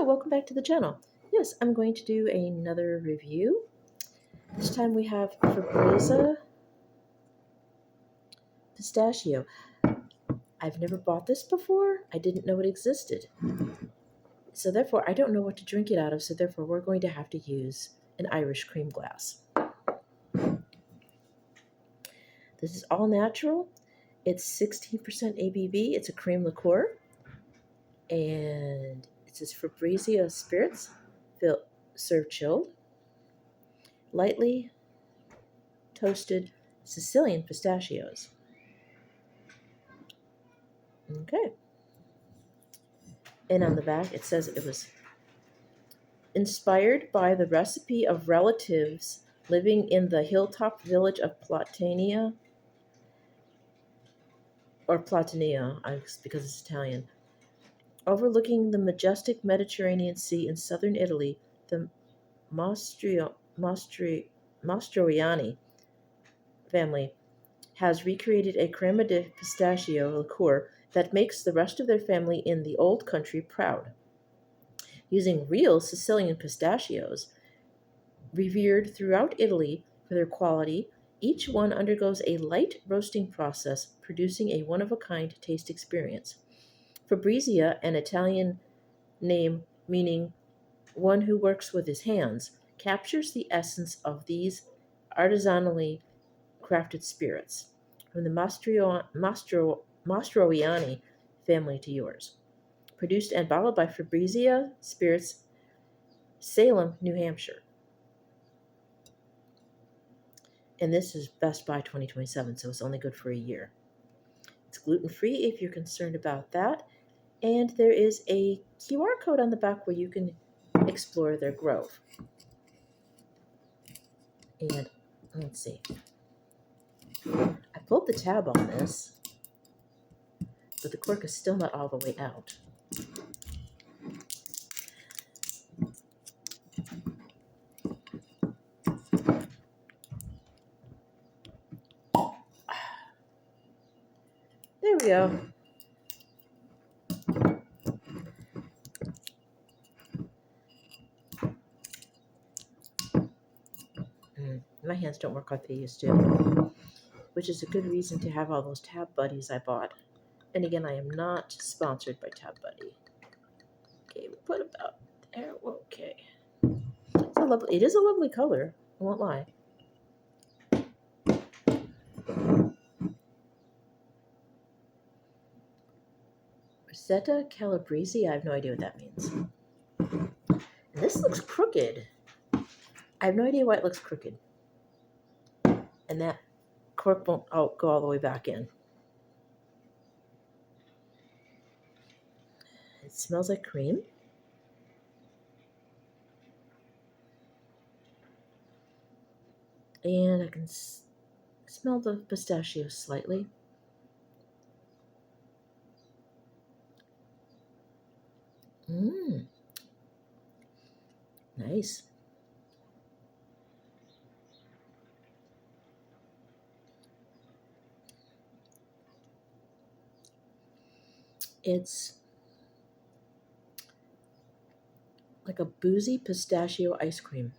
Hello, welcome back to the channel. Yes, I'm going to do another review. This time we have Fabrizia Pistachio. I've never bought this before. I didn't know it existed. So therefore, I don't know what to drink it out of, so therefore we're going to have to use an Irish cream glass. This is all natural. It's 16% ABV. It's a cream liqueur. And it says Fabrizia Spirits, served chilled. Lightly toasted Sicilian pistachios. Okay. And on the back, it says it was inspired by the recipe of relatives living in the hilltop village of Platania, or Platania, because it's Italian. Overlooking the majestic Mediterranean Sea in southern Italy, the Mastroianni family has recreated a crema de pistachio liqueur that makes the rest of their family in the old country proud. Using real Sicilian pistachios, revered throughout Italy for their quality, each one undergoes a light roasting process, producing a one-of-a-kind taste experience. Fabrizia, an Italian name meaning one who works with his hands, captures the essence of these artisanally crafted spirits, from the Mastroianni family to yours. Produced and bottled by Fabrizia Spirits, Salem, New Hampshire. And this is Best Buy 2027, so it's only good for a year. It's gluten-free if you're concerned about that. And there is a QR code on the back where you can explore their grove. And let's see. I pulled the tab on this, but the cork is still not all the way out. There we go. My hands don't work like they used to, which is a good reason to have all those Tab Buddies I bought. And again, I am not sponsored by Tab Buddy. Okay, we'll put about there. Okay. It is a lovely color, I won't lie. Rosetta Calabrese, I have no idea what that means. And this looks crooked. I have no idea why it looks crooked. And that cork won't go all the way back in. It smells like cream. And I can smell the pistachio slightly. Nice. It's like a boozy pistachio ice cream.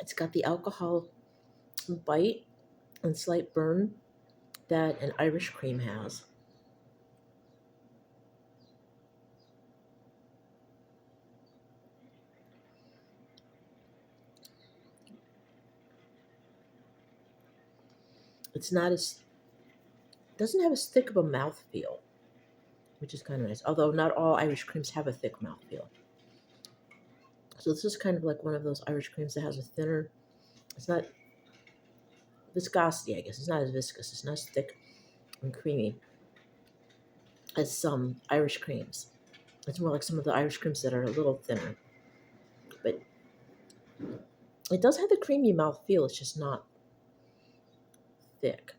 It's got the alcohol bite and slight burn that an Irish cream has. It's not as doesn't have as thick of a mouthfeel, which is kind of nice. Although not all Irish creams have a thick mouthfeel. So this is kind of like one of those Irish creams that has a thinner. It's not viscosity, I guess. It's not as viscous. It's not as thick and creamy as some Irish creams. It's more like some of the Irish creams that are a little thinner. But it does have the creamy mouthfeel. It's just not thick.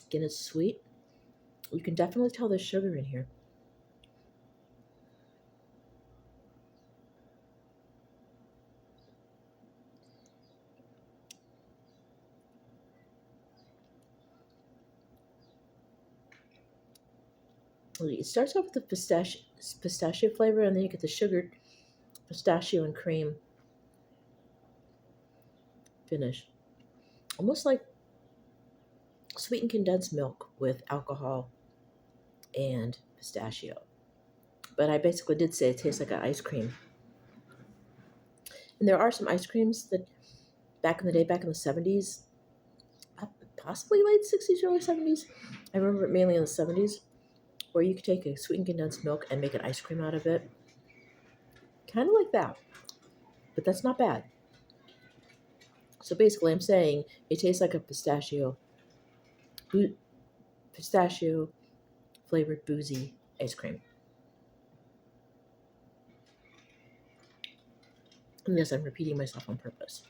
Again, it's sweet. You can definitely tell there's sugar in here. It starts off with the pistachio flavor, and then you get the sugared pistachio and cream finish. Almost like sweetened condensed milk with alcohol and pistachio. But I basically did say it tastes like an ice cream. And there are some ice creams that back in the day, back in the 70s, possibly late 60s, early 70s. I remember it mainly in the 70s, where you could take a sweetened condensed milk and make an ice cream out of it. Kind of like that, but that's not bad. So basically, I'm saying it tastes like a pistachio flavored boozy ice cream. And yes, I'm repeating myself on purpose.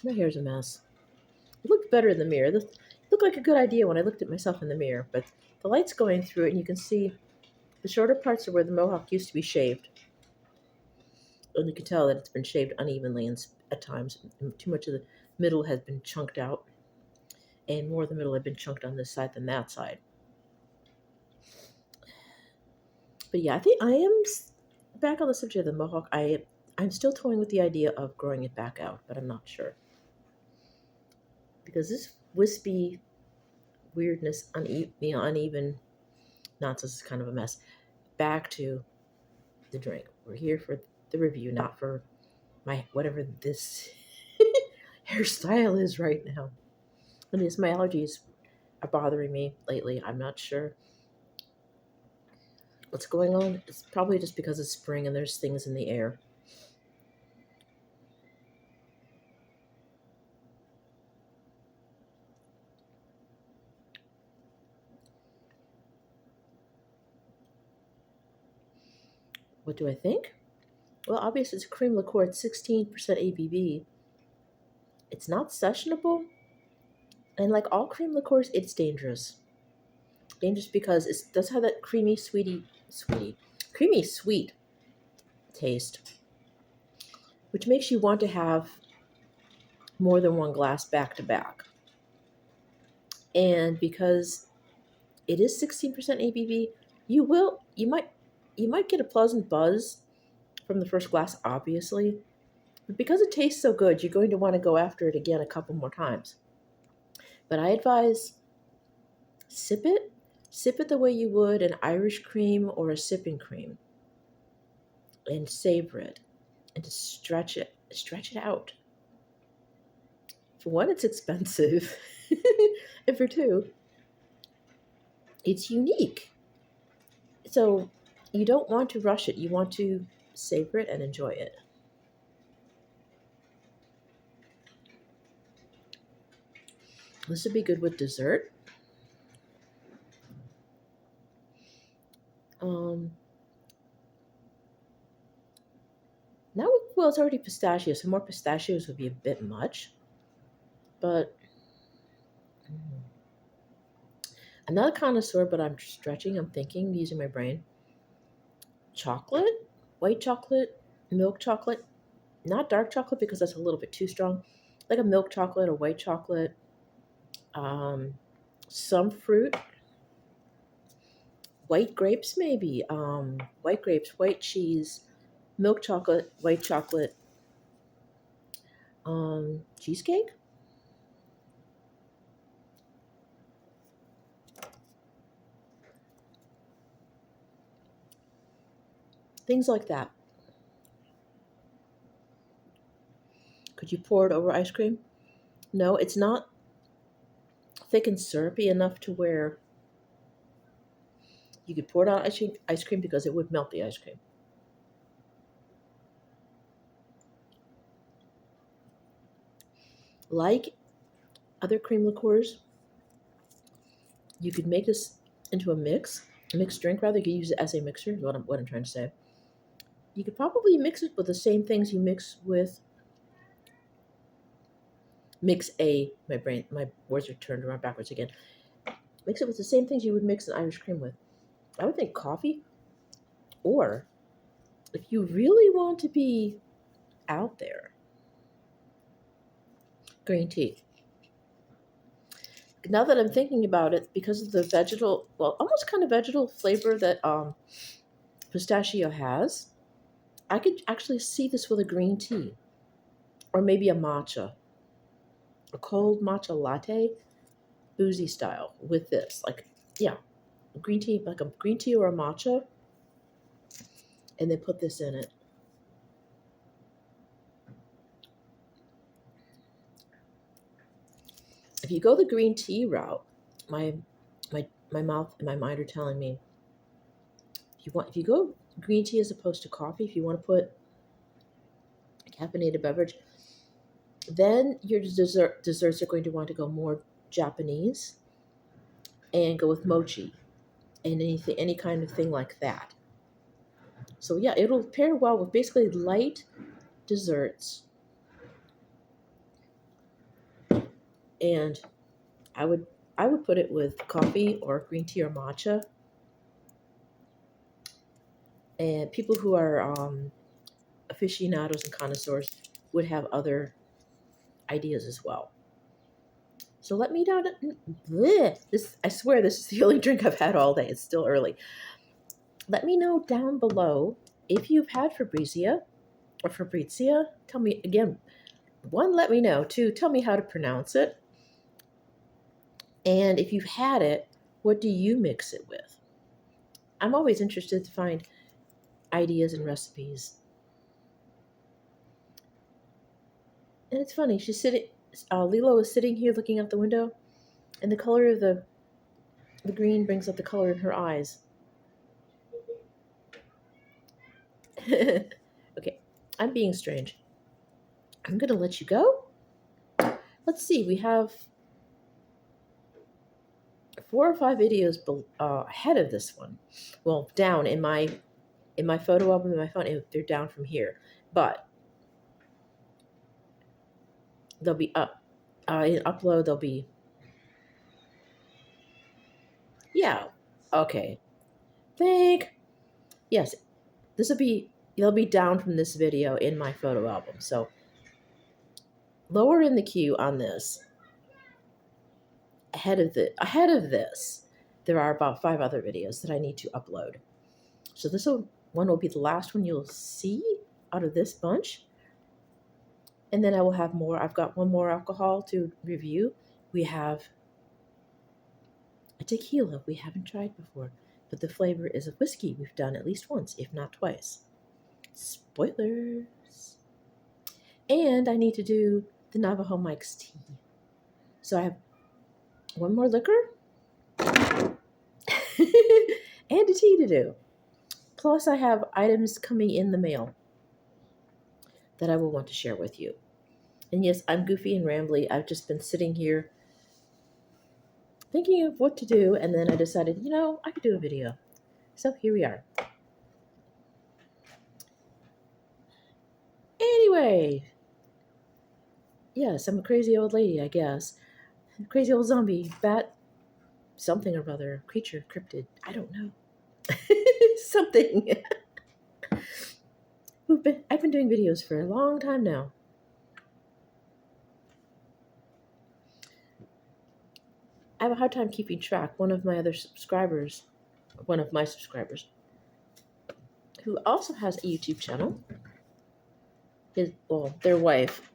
My hair's a mess. It looked better in the mirror. It looked like a good idea when I looked at myself in the mirror, but the light's going through it, and you can see the shorter parts are where the mohawk used to be shaved. And you can tell that it's been shaved unevenly and at times. Too much of the middle has been chunked out, and more of the middle had been chunked on this side than that side. But yeah, I think I am back on the subject of the mohawk. I'm still toying with the idea of growing it back out, but I'm not sure because this wispy weirdness, uneven nonsense is kind of a mess. Back to the drink. We're here for the review, not for my whatever this hairstyle is right now. And it's my allergies are bothering me lately. I'm not sure what's going on. It's probably just because it's spring and there's things in the air. What do I think? Well, obviously it's a cream liqueur. It's 16% ABV. It's not sessionable, and like all cream liqueurs, it's dangerous. Dangerous because it does have that creamy sweet taste, which makes you want to have more than one glass back to back. And because it is 16% ABV, you might get a pleasant buzz from the first glass, obviously, but because it tastes so good, you're going to want to go after it again a couple more times. But I advise sip it. Sip it the way you would an Irish cream or a sipping cream, and savor it, and to stretch it out. For one, it's expensive, and for two, it's unique. So you don't want to rush it. You want to savor it and enjoy it. This would be good with dessert. Um, Now, well, it's already pistachio, so more pistachios would be a bit much. But I'm not a connoisseur, but I'm stretching. I'm thinking, using my brain. Chocolate, white chocolate, milk chocolate, not dark chocolate because that's a little bit too strong. Like a milk chocolate or white chocolate. Um, some fruit, white grapes maybe. White grapes, white cheese, milk chocolate, white chocolate, cheesecake, things like that. Could you pour it over ice cream? No, it's not thick and syrupy enough to where you could pour it on ice cream because it would melt the ice cream. Like other cream liqueurs, you could make this into a mixed drink rather. You could use it as a mixer, is what I'm trying to say. You could probably mix it with the same things you my words are turned around backwards again. Mix it with the same things you would mix an Irish cream with. I would think coffee, or if you really want to be out there, green tea. Now that I'm thinking about it, because of the vegetal, well, almost kind of vegetal flavor that pistachio has, I could actually see this with a green tea or maybe a matcha, a cold matcha latte, boozy style with this. Like, yeah, green tea, like a green tea or a matcha, and they put this in it. If you go the green tea route, my my mouth and my mind are telling me if you go green tea as opposed to coffee, if you want to put a caffeinated beverage, then your desserts are going to want to go more Japanese and go with mochi and any kind of thing like that. So yeah, it'll pair well with basically light desserts, and I would I would put it with coffee or green tea or matcha. And people who are aficionados and connoisseurs would have other ideas as well. So let me know. Bleh, this I swear this is the only drink I've had all day. It's still early. Let me know down below if you've had Fabrizia or Fabrizia. Tell me again. One, let me know. Two, tell me how to pronounce it. And if you've had it, what do you mix it with? I'm always interested to find ideas and recipes. And it's funny. She's sitting. Lilo is sitting here looking out the window, and the color of the green brings out the color in her eyes. Okay, I'm being strange. I'm gonna let you go. Let's see. We have 4 or 5 videos ahead of this one. Well, down in my photo album in my phone. They're down from here, but they'll be up. In upload, they'll be yeah. Okay. Think yes. This will be they'll be down from this video in my photo album. So lower in the queue on this. Ahead of this, there are about 5 other videos that I need to upload. So one will be the last one you'll see out of this bunch. And then I will have more. I've got one more alcohol to review. We have a tequila we haven't tried before, but the flavor is a whiskey we've done at least once, if not twice. Spoilers. And I need to do the Navajo Mike's tea. So I have one more liquor and a tea to do. Plus, I have items coming in the mail that I will want to share with you. And yes, I'm goofy and rambly. I've just been sitting here thinking of what to do, and then I decided, I could do a video. So here we are. Anyway, yes, I'm a crazy old lady, I guess. Crazy old zombie, bat, something or other, creature, cryptid, I don't know. Something. I've been doing videos for a long time now. I have a hard time keeping track. One of my subscribers, who also has a YouTube channel, their wife,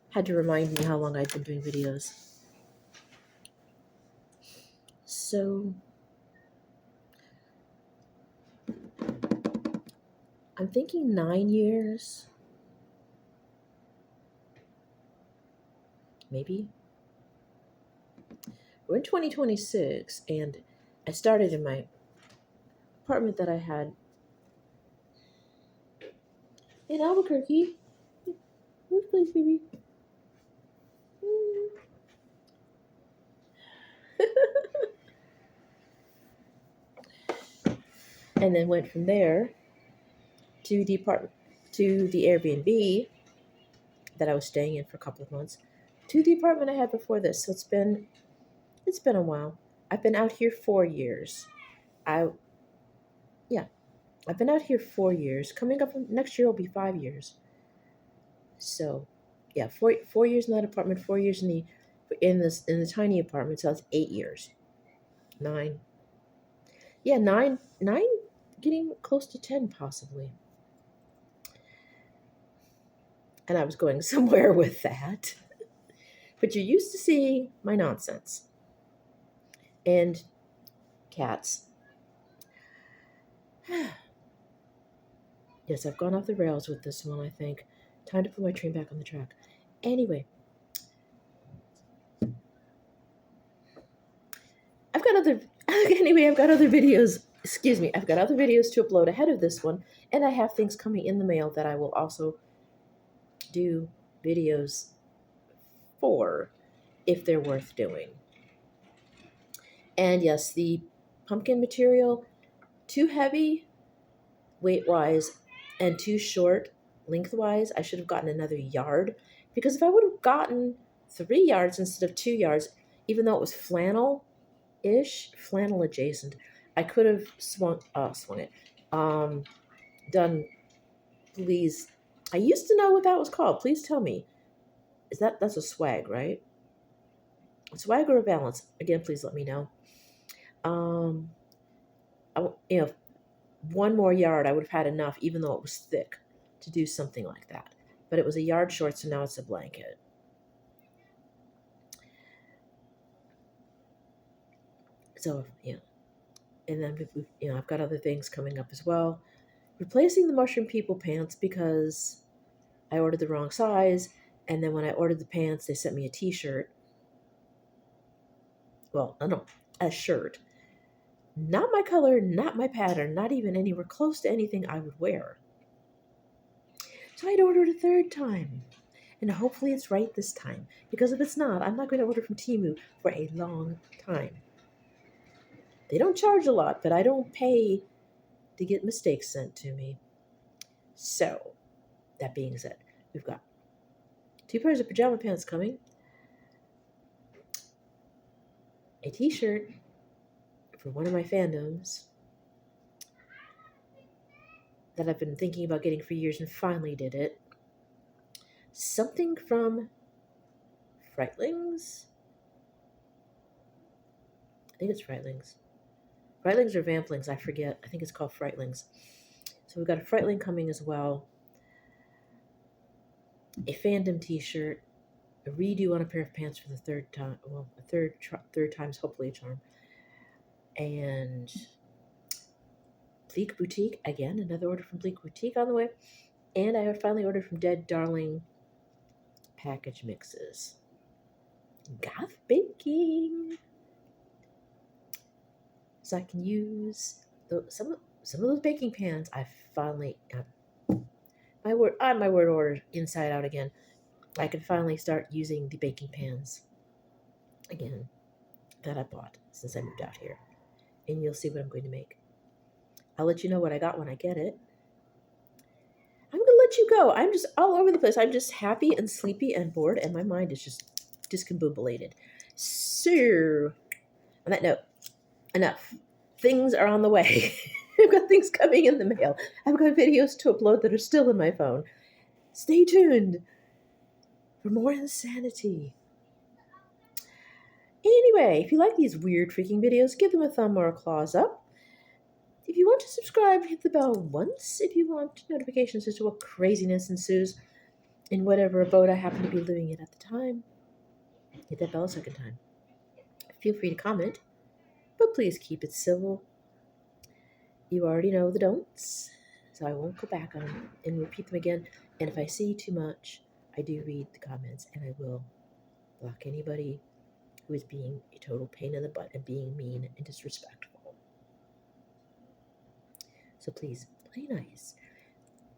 had to remind me how long I'd been doing videos. So I'm thinking 9 years, maybe. We're in 2026, and I started in my apartment that I had in Albuquerque. Move, please, baby. And then went from there to the apartment, to the Airbnb that I was staying in for a couple of months, to the apartment I had before this. So it's been a while. I've been out here 4 years. I yeah, I've been out here 4 years. Coming up next year will be 5 years. So yeah, four years in that apartment, 4 years in the in the tiny apartment. So that's 8 years. 9. Yeah, 9, getting close to 10 possibly. And I was going somewhere with that. But you're used to seeing my nonsense. And cats. Yes, I've gone off the rails with this one, I think. Time to put my train back on the track. Anyway, I've got other I've got other videos. Excuse me, I've got other videos to upload ahead of this one, and I have things coming in the mail that I will also do videos for if they're worth doing. And yes, the pumpkin material, too heavy weight-wise and too short lengthwise. I should have gotten another yard, because if I would have gotten 3 yards instead of 2 yards, even though it was flannel-ish, flannel adjacent, I could have swung it. Done, please. I used to know what that was called. Please tell me. That's a swag, right? Swag or a balance? Again, please let me know. Um, you know, one more yard, I would have had enough, even though it was thick, to do something like that. But it was a yard short, so now it's a blanket. So, yeah. And then, I've got other things coming up as well. Replacing the Mushroom People pants because I ordered the wrong size. And then when I ordered the pants, they sent me a t-shirt. Well, no, a shirt. Not my color, not my pattern, not even anywhere close to anything I would wear. So I'd ordered a third time. And hopefully it's right this time. Because if it's not, I'm not going to order from Temu for a long time. They don't charge a lot, but I don't pay to get mistakes sent to me. So, that being said, we've got 2 pairs of pajama pants coming, a t-shirt for one of my fandoms that I've been thinking about getting for years and finally did it. Something from Frightlings? I think it's Frightlings. Frightlings or Vamplings, I forget. I think it's called Frightlings. So we've got a Frightling coming as well. A fandom t-shirt. A redo on a pair of pants for the third time. Well, a third time's hopefully a charm. And Bleak Boutique. Again, another order from Bleak Boutique on the way. And I finally ordered from Dead Darling package mixes. Goth baking. So I can use some of those baking pans. I finally my word order inside out again. I can finally start using the baking pans again that I bought since I moved out here. And you'll see what I'm going to make. I'll let you know what I got when I get it. I'm going to let you go. I'm just all over the place. I'm just happy and sleepy and bored, and my mind is just discombobulated. So, on that note, enough. Things are on the way. I've got things coming in the mail. I've got videos to upload that are still in my phone. Stay tuned for more insanity. Anyway, if you like these weird freaking videos, give them a thumb or a claws up. If you want to subscribe, hit the bell once if you want notifications as to what craziness ensues in whatever abode I happen to be living in at the time. Hit that bell a second time. Feel free to comment, but please keep it civil. You already know the don'ts, so I won't go back on them and repeat them again. And if I see too much, I do read the comments, and I will block anybody who is being a total pain in the butt and being mean and disrespectful. So please, play nice.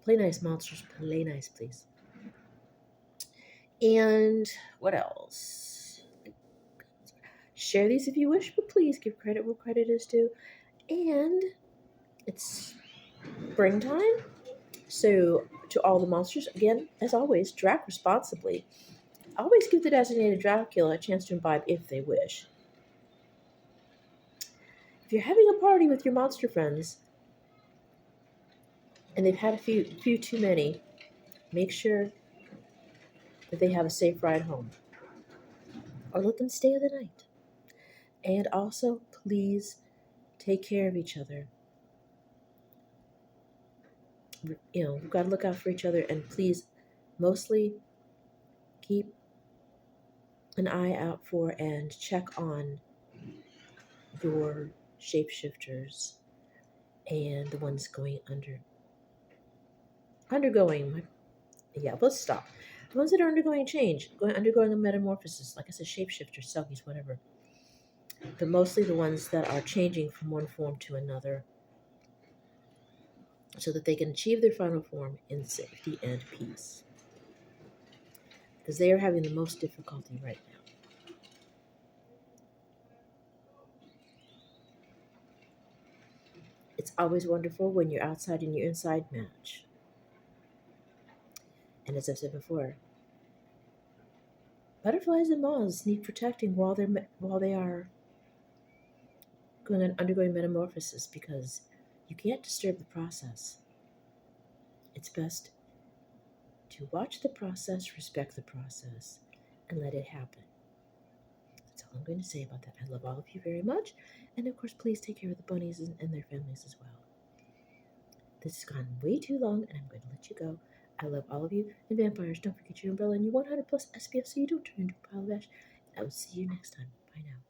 Play nice, monsters. Play nice, please. And what else? Share these if you wish, but please give credit where credit is due. And it's springtime. So to all the monsters, again, as always, drac responsibly. Always give the designated Dracula a chance to imbibe if they wish. If you're having a party with your monster friends and they've had a few too many, make sure that they have a safe ride home. or let them stay the night. And also, please take care of each other. We've got to look out for each other, and please, mostly keep an eye out for and check on your shapeshifters and the ones undergoing. Yeah, let's stop. The ones that are undergoing change, undergoing a metamorphosis, like I said, shapeshifters, selkies, whatever. They're mostly the ones that are changing from one form to another so that they can achieve their final form in safety and peace. Because they are having the most difficulty right now. It's always wonderful when your outside and your inside match. And as I've said before, butterflies and moths need protecting while they are undergoing metamorphosis because you can't disturb the process. It's best to watch the process, respect the process, and let it happen. That's all I'm going to say about that. I love all of you very much. And of course, please take care of the bunnies and their families as well. This has gone way too long, and I'm going to let you go. I love all of you. And vampires, don't forget your umbrella and your 100 plus SPF so you don't turn into a pile of ash. I will see you next time. Bye now.